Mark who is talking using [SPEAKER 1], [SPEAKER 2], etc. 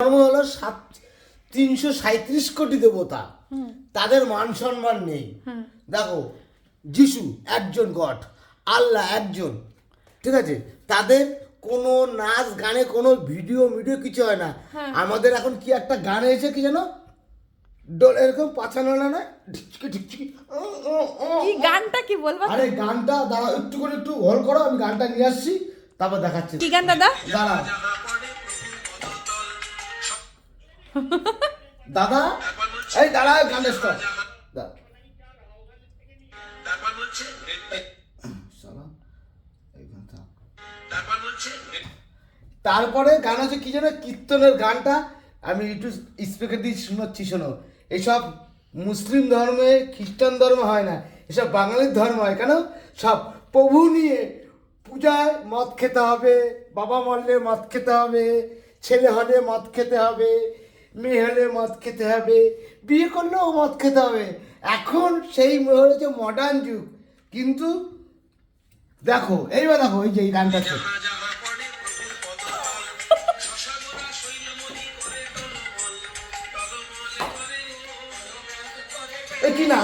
[SPEAKER 1] ধর্ম হলো 337 কোটি দেবতা, তাদের মান সম্মান নেই। দেখো যিশু একজন গড, আল্লাহ একজন, ঠিক আছে? তাদের কোনো নাচ গানে কোনো ভিডিও কিছু হয় না। আমাদের এখন কি একটা গান এসে কি জানো, এরকম পাছানো না, ঢিচকি ঢিচকি,
[SPEAKER 2] কি গানটা কি বলবা?
[SPEAKER 1] আরে গানটা দাঁড়া, একটু করে একটু হোল্ড করো, আমি গানটা নিয়ে আসছি, তারপর দেখাচ্ছি।
[SPEAKER 2] কি গান দাদা?
[SPEAKER 1] দাঁড়া দাদা, এই দাঁড়া, গানটা স্টপ। তারপরে গান হচ্ছে কি জানো, কীর্তনের গানটা আমি একটু স্পিকার দিয়ে শোনাচ্ছি, শোনো। এইসব মুসলিম ধর্মে, খ্রিস্টান ধর্ম হয় না, এসব বাঙালির ধর্ম হয়। কেন? সব প্রভু নিয়ে পূজায় মদ খেতে হবে, বাবা মরলে মদ খেতে হবে, ছেলে হলে মদ খেতে হবে, মেয়ে হলে মদ খেতে হবে, বিয়ে করলেও মদ খেতে হবে। এখন সেই হয়েছে মডার্ন যুগ। কিন্তু দেখো, এইবার দেখো, এই যে এই গানটা আছে, কি না